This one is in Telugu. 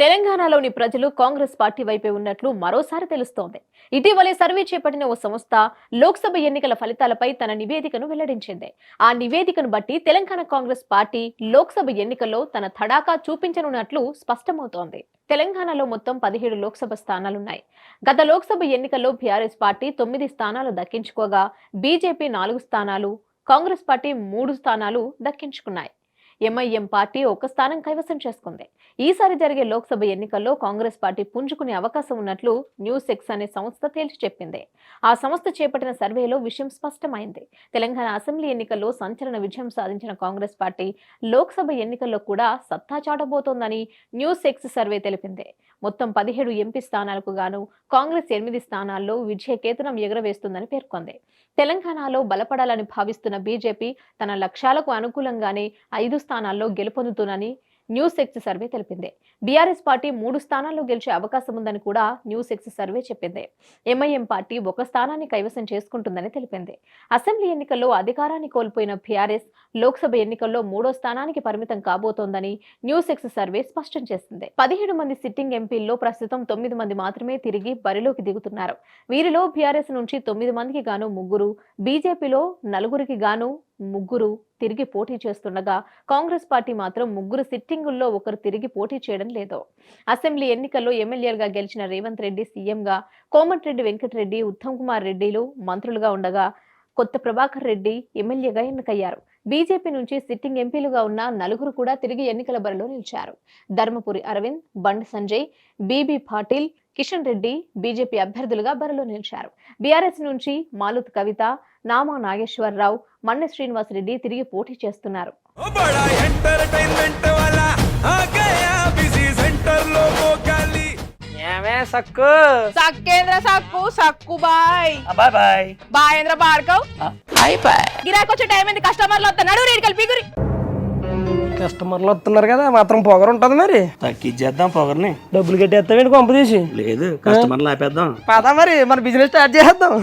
తెలంగాణలోని ప్రజలు కాంగ్రెస్ పార్టీ వైపే ఉన్నట్లు మరోసారి తెలుస్తోంది. ఇటీవలే సర్వే చేపట్టిన ఓ సంస్థ లోక్సభ ఎన్నికల ఫలితాలపై తన నివేదికను వెల్లడించింది. ఆ నివేదికను బట్టి తెలంగాణ కాంగ్రెస్ పార్టీ లోక్సభ ఎన్నికల్లో తన తడాకా చూపించనున్నట్లు స్పష్టమవుతోంది. తెలంగాణలో మొత్తం 17 లోక్సభ స్థానాలున్నాయి. గత లోక్సభ ఎన్నికల్లో బీఆర్ఎస్ పార్టీ 9 స్థానాలు దక్కించుకోగా బీజేపీ 4 స్థానాలు, కాంగ్రెస్ పార్టీ 3 స్థానాలు దక్కించుకున్నాయి. ఎంఐఎం పార్టీ ఒక స్థానం కైవసం చేసుకుంది. ఈసారి జరిగే లోక్సభ ఎన్నికల్లో కాంగ్రెస్ పార్టీ పుంజుకునే అవకాశం ఉన్నట్లు న్యూస్ ఎక్స్ అనే సంస్థ తేల్చి చెప్పింది. ఆ సంస్థ చేపట్టిన సర్వేలో విషయం స్పష్టమైంది. తెలంగాణ అసెంబ్లీ ఎన్నికల్లో సంచలన విజయం సాధించిన కాంగ్రెస్ పార్టీ లోక్సభ ఎన్నికల్లో కూడా సత్తా చాటబోతోందని న్యూస్ ఎక్స్ సర్వే తెలిపింది. మొత్తం 17 ఎంపీ స్థానాలకు గాను కాంగ్రెస్ 8 స్థానాల్లో విజయకేతనం ఎగురవేస్తుందని పేర్కొంది. తెలంగాణలో బలపడాలని భావిస్తున్న బీజేపీ తన లక్ష్యాలకు అనుకూలంగానే 5 స్థానాల్లో గెలుపొందుతుందని న్యూస్ ఎక్స్ సర్వే తెలిపింది. బీఆర్ఎస్ పార్టీ 3 స్థానాల్లో గెలిచే అవకాశం ఉందని కూడా న్యూస్ ఎక్స్ సర్వే చెప్పింది. ఎంఐఎం పార్టీ ఒక స్థానాన్ని కైవసం చేసుకుంటుందని తెలిపింది. అసెంబ్లీ ఎన్నికల్లో అధికారాన్ని కోల్పోయిన బీఆర్ఎస్ లోక్సభ ఎన్నికల్లో 3వ స్థానానికి పరిమితం కాబోతోందని న్యూస్ ఎక్స్ సర్వే స్పష్టం చేసింది. 17 మంది సిట్టింగ్ ఎంపీల్లో ప్రస్తుతం 9 మంది మాత్రమే తిరిగి బరిలోకి దిగుతున్నారు. వీరిలో బీఆర్ఎస్ నుంచి 9 మందికి గాను 3, బీజేపీలో 4కి గాను 3 తిరిగి పోటీ చేస్తుండగా కాంగ్రెస్ పార్టీ మాత్రం 3 సిట్టింగుల్లో 1 తిరిగి పోటీ చేయడం లేదు. అసెంబ్లీ ఎన్నికల్లో ఎమ్మెల్యేలుగా గెలిచిన రేవంత్ రెడ్డి సీఎంగా, కోమటిరెడ్డి వెంకటరెడ్డి, ఉత్తమ్ కుమార్ రెడ్డిలు మంత్రులుగా ఉండగా కొత్త ప్రభాకర్ రెడ్డి ఎమ్మెల్యేగా ఎన్నికయ్యారు. బీజేపీ నుంచి సిట్టింగ్ ఎంపీలుగా ఉన్న 4 కూడా తిరిగి ఎన్నికల బరిలో నిలిచారు. ధర్మపురి అరవింద్, బండి సంజయ్, బీబీ పాటిల్, కిషన్ రెడ్డి బీజేపీ అభ్యర్థులుగా బరిలో నిలిచారు. బీఆర్ఎస్ నుంచి మాలుత్ కవిత, నామా నాగేశ్వరరావు, మన్నె శ్రీనివాస్ రెడ్డి తిరిగి పోటీ చేస్తున్నారు. సక్కు సక్కేంద్ర సక్కు సక్కు బాయ్ బాయ్ బాయ్ బాయేంద్ర భార్గవ్ బాయ్ బాయ్. గిరాకి వచ్చే టైం ఏంది? కస్టమర్లు వస్తున్నాడు, రేటు కలిపి గురి. కస్టమర్లు వస్తున్నారు కదా, మాత్రం పొగరు ఉంటది మరి. తగ్గించేద్దాం పొగర్ని. డబ్బులు కట్టేస్తావేంటి కొంప తీసి? లేదు, కస్టమర్లు ఆపేద్దాం. పదా మరి మన బిజినెస్ స్టార్ట్ చేద్దాం.